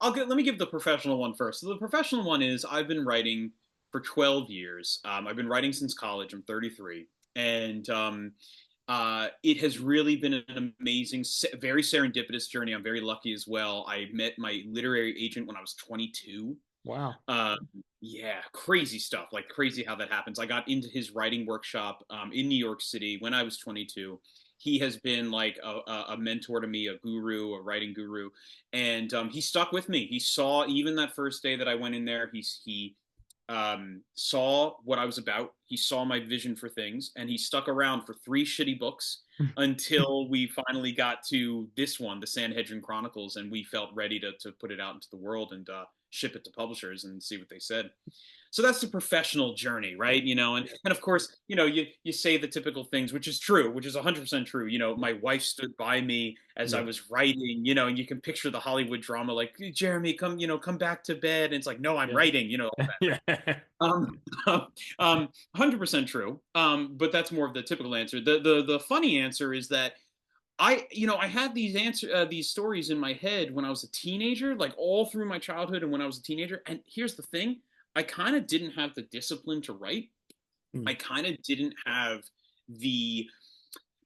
let me give the professional one first. So the professional one is I've been writing for 12 years. I've been writing since college. I'm 33, and it has really been an amazing, very serendipitous journey. I'm very lucky as well. I met my literary agent when I was 22. Wow. Uh, yeah, crazy stuff. Like crazy how that happens. I got into his writing workshop in New York City when I was 22. He has been like a mentor to me, a guru, a writing guru, and he stuck with me. He saw even that first day that I went in there. He saw what I was about. He saw my vision for things, and he stuck around for three shitty books until we finally got to this one, the Sanhedrin Chronicles, and we felt ready to put it out into the world and ship it to publishers and see what they said. So that's the professional journey, right? Yeah. And of course, you say the typical things, which is true, which is 100% true. My wife stood by me as I Yeah. was writing, and you can picture the Hollywood drama, like, Jeremy, come, come back to bed. And it's like, no, I'm Yeah. writing, all that, right? Yeah. Um, 100% true. But that's more of the typical answer. The funny answer is that I had these stories in my head when I was a teenager, like all through my childhood and when I was a teenager. And here's the thing, I kind of didn't have the discipline to write. Mm. I kind of didn't have the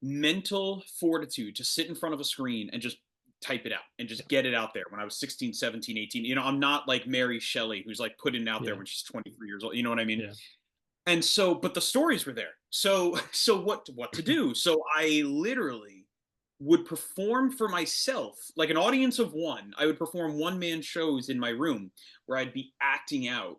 mental fortitude to sit in front of a screen and just type it out and Yeah. just get it out there when I was 16, 17, 18. I'm not like Mary Shelley, who's like putting it out there Yeah. when she's 23 years old. You know what I mean? Yeah. And so, but the stories were there. So what to do? So I literally would perform for myself, like an audience of one. I would perform one man shows in my room where I'd be acting out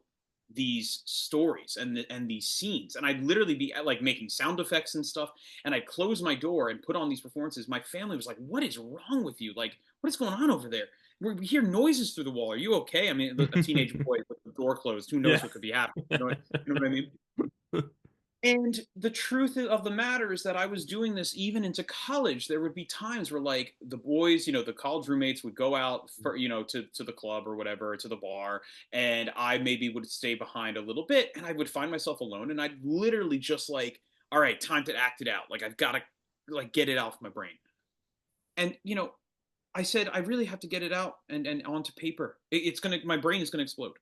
these stories and these scenes, and I'd literally be like making sound effects and stuff. And I'd close my door and put on these performances. My family was like, "What is wrong with you? Like, what is going on over there? We hear noises through the wall. Are you okay?" I mean, a teenage boy with the door closed, who knows Yeah. what could be happening? You know what I mean? And the truth of the matter is that I was doing this even into college. There would be times where, like, the boys, the college roommates would go out for, to the club or whatever, or to the bar, and I maybe would stay behind a little bit, and I would find myself alone, and I'd literally just like, all right, time to act it out. Like, I've got to like get it off my brain. And I said I really have to get it out and onto paper. My brain is gonna explode.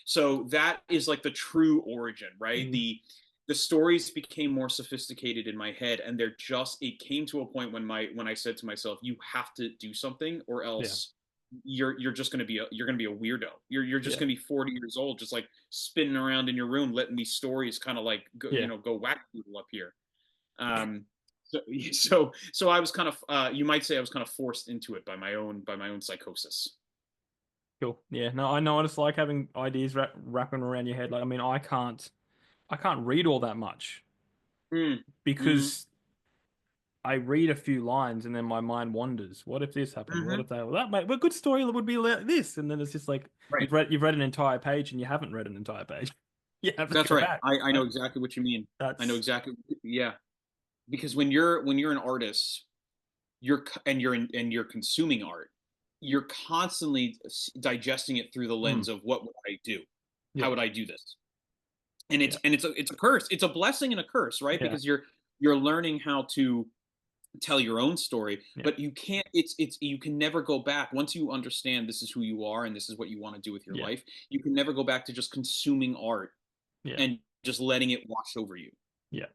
So that is like the true origin, right? Mm. The stories became more sophisticated in my head, and it came to a point when I said to myself, you have to do something, or Yeah. else you're just gonna be a weirdo. You're just Yeah. gonna be 40 years old, just like spinning around in your room, letting these stories kind of like go, Yeah. go whack people up here. Um, so, so I was kind of, you might say, I was kind of forced into it by my own psychosis. Cool. Yeah. No, I know what it's like having ideas wrapping around your head. Like, I mean, I can't read all that much Mm, mm, because I read a few lines and then my mind wanders. What if this happened? What hmm if that? Well, that might. A good story would be like this, and then it's just like right. you've read an entire page and you haven't read an entire page. You have to That's go right. back. I know exactly what you mean. I know That's exactly. Yeah, because when you're an artist, and you're consuming art, you're constantly digesting it through the mm, lens of what would I do? How yeah, would I do this? And yeah, it's a curse. It's a blessing and a curse, right? yeah, Because you're learning how to tell your own story, yeah, but you can't it's you can never go back once you understand this is who you are and this is what you want to do with your yeah, life. You can never go back to just consuming art yeah, and just letting it wash over you. yeah.